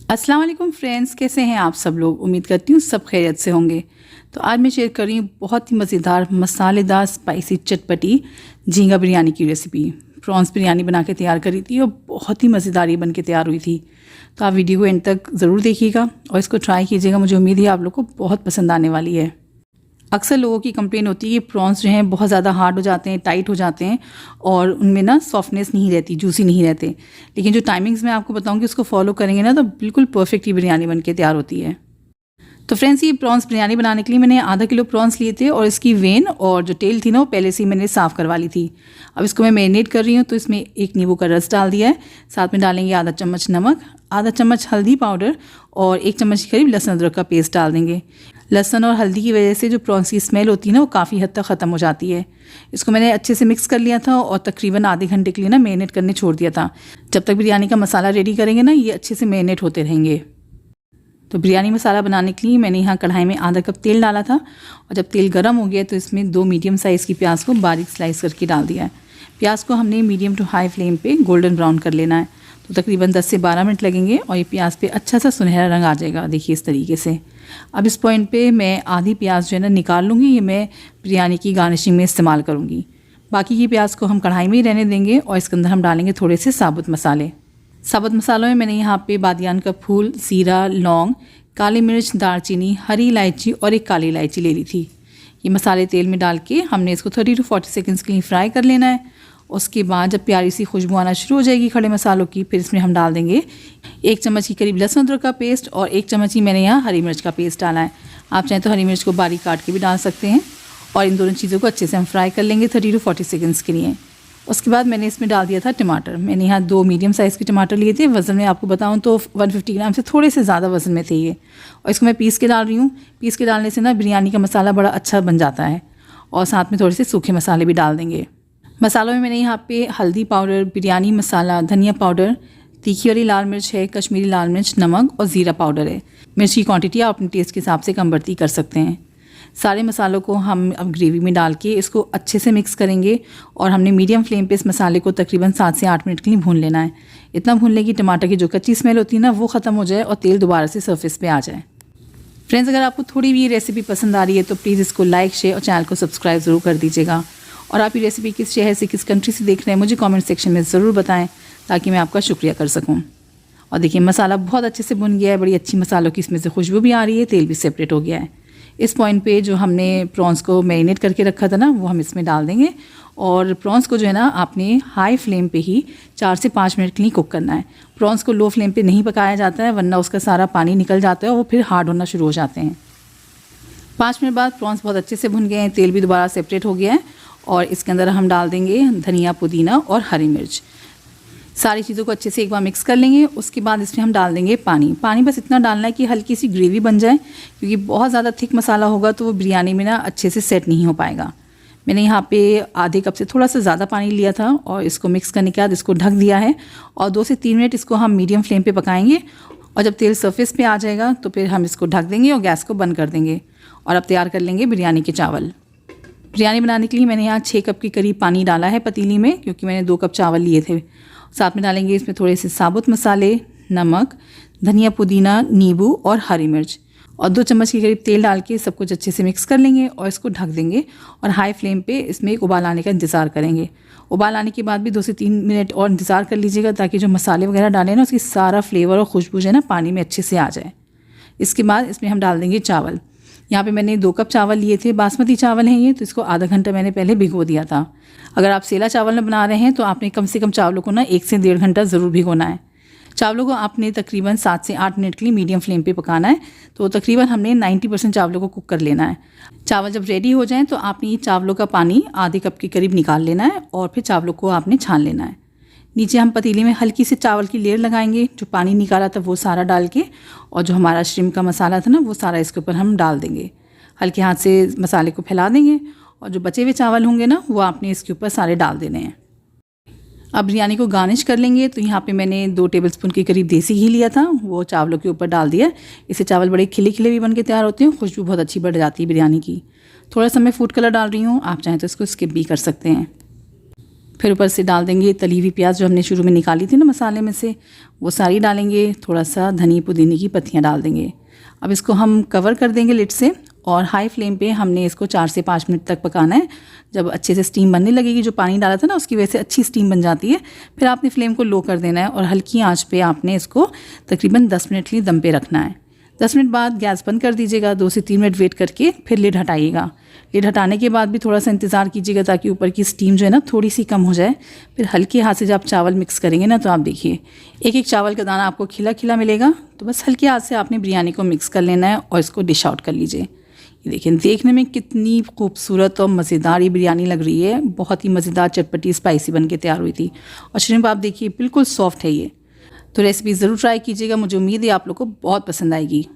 अस्सलाम वालेकुम फ्रेंड्स, कैसे हैं आप सब लोग। उम्मीद करती हूँ सब खैरियत से होंगे। तो आज मैं शेयर कर रही हूँ बहुत ही मज़ेदार मसालेदार स्पाइसी चटपटी झींगा बिरयानी की रेसिपी। प्रॉन्स बिरयानी बना के तैयार करी थी और बहुत ही मज़ेदार ये बन के तैयार हुई थी। तो आप वीडियो को एंड तक ज़रूर देखिएगा और इसको ट्राई कीजिएगा। मुझे उम्मीद है आप लोग को बहुत पसंद आने वाली है। अक्सर लोगों की कंप्लेन होती है कि प्रॉन्स जो हैं बहुत ज़्यादा हार्ड हो जाते हैं, टाइट हो जाते हैं और उनमें ना सॉफ्टनेस नहीं रहती, जूसी नहीं रहते। लेकिन जो टाइमिंग्स मैं आपको बताऊंगी उसको फॉलो करेंगे ना तो बिल्कुल परफेक्ट ही बिरयानी बन के तैयार होती है। तो फ्रेंड्स, ये प्रॉन्स बिरयानी बनाने के लिए मैंने आधा किलो प्रॉन्स लिए थे और इसकी वेन और जो टेल थी ना वो पहले से ही मैंने साफ़ करवा ली थी। अब इसको मैं मैरिनेट कर रही हूँ। तो इसमें एक नींबू का रस डाल दिया है, साथ में डालेंगे आधा चम्मच नमक, आधा चम्मच हल्दी पाउडर और 1 चम्मच के करीब लहसुन अदरक का पेस्ट डाल देंगे। लहसुन और हल्दी की वजह से जो प्रॉन्स की स्मेल होती है ना वो काफ़ी हद तक ख़त्म हो जाती है। इसको मैंने अच्छे से मिक्स कर लिया था और तकरीबन आधे घंटे के लिए ना मैरिनेट करने छोड़ दिया था। जब तक बिरयानी का मसाला रेडी करेंगे ना ये अच्छे से मैरिनेट होते रहेंगे। तो बिरयानी मसाला बनाने के लिए मैंने यहाँ कढ़ाई में आधा कप तेल डाला था और जब तेल गर्म हो गया तो इसमें 2 मीडियम साइज़ की प्याज को बारीक स्लाइस करके डाल दिया है। प्याज को हमने मीडियम टू हाई फ्लेम पे गोल्डन ब्राउन कर लेना है। तो तकरीबन 10 से 12 मिनट लगेंगे और ये प्याज पे अच्छा सा सुनहरा रंग आ जाएगा, देखिए इस तरीके से। अब इस पॉइंट पे मैं आधी प्याज जो है ना निकाल लूँगी, ये मैं बिरयानी की गार्निशिंग में इस्तेमाल करूँगी। बाकी की प्याज को हम कढ़ाई में ही रहने देंगे और इसके अंदर हम डालेंगे थोड़े से साबुत मसाले। साबुत मसालों में मैंने यहाँ पे बादियान का फूल, जीरा, लौंग, काली मिर्च, दालचीनी, हरी इलायची और एक काली इलायची ले ली थी। ये मसाले तेल में डाल के हमने इसको 30 to 40 सेकंड्स के लिए फ्राई कर लेना है। उसके बाद जब प्यारी सी खुशबू आना शुरू हो जाएगी खड़े मसालों की, फिर इसमें हम डाल देंगे 1 चम्मच के करीब लहसुन अदरक का पेस्ट और 1 चम्मच ही मैंने यहाँ हरी मिर्च का पेस्ट डाला है। आप चाहें तो हरी मिर्च को बारीक काट के भी डाल सकते हैं। और इन दोनों चीज़ों को अच्छे से हम फ्राई कर लेंगे 30 to 40 सेकंड्स के लिए। उसके बाद मैंने इसमें डाल दिया था टमाटर। मैंने यहाँ 2 मीडियम साइज़ के टमाटर लिए थे। वज़न में आपको बताऊँ तो 150 ग्राम से थोड़े से ज़्यादा वज़न में थे ये। और इसको मैं पीस के डाल रही हूँ। पीस के डालने से ना बिरयानी का मसाला बड़ा अच्छा बन जाता है। और साथ में थोड़े से सूखे मसाले भी डाल देंगे। मसालों में मैंने यहाँ पे हल्दी पाउडर, बिरयानी मसाला, धनिया पाउडर, तीखी वाली लाल मिर्च है, कश्मीरी लाल मिर्च, नमक और ज़ीरा पाउडर है। मिर्च की क्वांटिटी आप अपने टेस्ट के हिसाब से कम बढ़ती कर सकते हैं। सारे मसालों को हम अब ग्रेवी में डाल के इसको अच्छे से मिक्स करेंगे और हमने मीडियम फ्लेम पे इस मसाले को तकरीबन 7 से 8 मिनट के लिए भून लेना है। इतना भून लें कि टमाटर की जो कच्ची स्मेल होती है ना वो ख़त्म हो जाए और तेल दोबारा से सर्फेस पे आ जाए। फ्रेंड्स, अगर आपको थोड़ी भी ये रेसिपी पसंद आ रही है तो प्लीज़ इसको लाइक, शेयर और चैनल को सब्सक्राइब ज़रूर कर दीजिएगा। और आप ये रेसिपी किस शहर से, किस कंट्री से देख रहे हैं मुझे कमेंट सेक्शन में ज़रूर बताएं ताकि मैं आपका शुक्रिया कर सकूं। और देखिए मसाला बहुत अच्छे से भुन गया है, बड़ी अच्छी मसालों की इसमें से खुशबू भी आ रही है, तेल भी सेपरेट हो गया है। इस पॉइंट पे जो हमने प्रॉन्स को मैरिनेट करके रखा था ना वो हम इसमें डाल देंगे। और प्रॉन्स को जो है ना आपने हाई फ्लेम पे ही 4 से 5 मिनट के लिए कुक करना है। प्रॉन्स को लो फ्लेम पे नहीं पकाया जाता है वरना उसका सारा पानी निकल जाता है और वो फिर हार्ड होना शुरू हो जाते हैं। 5 मिनट बाद प्रॉन्स बहुत अच्छे से भुन गए हैं, तेल भी दोबारा सेपरेट हो गया है। और इसके अंदर हम डाल देंगे धनिया, पुदीना और हरी मिर्च। सारी चीज़ों को अच्छे से एक बार मिक्स कर लेंगे। उसके बाद इसमें हम डाल देंगे पानी। पानी बस इतना डालना है कि हल्की सी ग्रेवी बन जाए, क्योंकि बहुत ज़्यादा थिक मसाला होगा तो वो बिरयानी में ना अच्छे से सेट नहीं हो पाएगा। मैंने यहाँ पे आधे कप से थोड़ा सा ज़्यादा पानी लिया था और इसको मिक्स करने के बाद इसको ढक दिया है और 2 से 3 मिनट इसको हम मीडियम फ्लेम पे पकाएंगे। और जब तेल सरफेस पे आ जाएगा तो फिर हम इसको ढक देंगे और गैस को बंद कर देंगे। और अब तैयार कर लेंगे बिरयानी के चावल। बिरयानी बनाने के लिए मैंने यहाँ 6 कप के करीब पानी डाला है पतीली में, क्योंकि मैंने 2 कप चावल लिए थे। साथ में डालेंगे इसमें थोड़े से साबुत मसाले, नमक, धनिया, पुदीना, नींबू और हरी मिर्च और 2 चम्मच के करीब तेल डाल के सब कुछ अच्छे से मिक्स कर लेंगे और इसको ढक देंगे। और हाई फ्लेम पे इसमें एक उबाल आने का इंतज़ार करेंगे। उबाल आने के बाद भी 2 से 3 मिनट और इंतज़ार कर लीजिएगा ताकि जो मसाले वगैरह डालें ना उसकी सारा फ्लेवर और खुशबू जो है ना पानी में अच्छे से आ जाए। इसके बाद इसमें हम डाल देंगे चावल। यहाँ पे मैंने 2 कप चावल लिए थे, बासमती चावल हैं ये, तो इसको आधा घंटा मैंने पहले भिगो दिया था। अगर आप सेला चावल में बना रहे हैं तो आपने कम से कम चावलों को ना 1 से 1.5 घंटा ज़रूर भिगोना है। चावलों को आपने तकरीबन 7 से 8 मिनट के लिए मीडियम फ्लेम पे पकाना है। तो तकरीबन हमने 90% चावलों को कुक कर लेना है। चावल जब रेडी हो जाएँ तो आपने चावलों का पानी आधे कप के करीब निकाल लेना है और फिर चावलों को आपने छान लेना है। नीचे हम पतीले में हल्की से चावल की लेयर लगाएंगे, जो पानी निकाला था वो सारा डाल के, और जो हमारा श्रिम्प का मसाला था ना वो सारा इसके ऊपर हम डाल देंगे। हल्के हाथ से मसाले को फैला देंगे और जो बचे हुए चावल होंगे ना वो आपने इसके ऊपर सारे डाल देने हैं। अब बिरयानी को गार्निश कर लेंगे। तो यहाँ पे मैंने 2 टेबलस्पून के करीब देसी घी लिया था, वो चावलों के ऊपर डाल दिया। इससे चावल बड़े खिले खिले भी बन के तैयार होते हैं, खुशबू बहुत अच्छी बढ़ जाती है बिरयानी की। थोड़ा सा मैं फूड कलर डाल रही हूँ, आप चाहें तो इसको स्किप भी कर सकते हैं। फिर ऊपर से डाल देंगे तली हुई प्याज जो हमने शुरू में निकाली थी ना मसाले में से, वो सारी डालेंगे। थोड़ा सा धनी पुदीने की पत्तियाँ डाल देंगे। अब इसको हम कवर कर देंगे लिड से और हाई फ्लेम पे हमने इसको 4 से 5 मिनट तक पकाना है। जब अच्छे से स्टीम बनने लगेगी, जो पानी डाला था ना उसकी वजह से अच्छी स्टीम बन जाती है, फिर आपने फ्लेम को लो कर देना है और हल्की आंच पे आपने इसको तकरीबन 10 मिनट के लिए दम पे रखना है। 10 मिनट बाद गैस बंद कर दीजिएगा। 2 से 3 मिनट वेट करके फिर लिड हटाइएगा। लिड हटाने के बाद भी थोड़ा सा इंतज़ार कीजिएगा ताकि ऊपर की स्टीम जो है ना थोड़ी सी कम हो जाए। फिर हल्के हाथ से जब आप चावल मिक्स करेंगे ना, तो आप देखिए एक एक चावल का दाना आपको खिला खिला मिलेगा। तो बस हल्के हाथ से आपने बिरयानी को मिक्स कर लेना है और इसको डिश आउट कर लीजिए। ये देखिए देखने में कितनी खूबसूरत और मज़ेदार ये बिरयानी लग रही है। बहुत ही मज़ेदार चटपटी स्पाइसी बन के तैयार हुई थी और श्रिम्प आप देखिए बिल्कुल सॉफ्ट है ये। तो रेसिपी ज़रूर ट्राई कीजिएगा। मुझे उम्मीद है आप लोग को बहुत पसंद आएगी।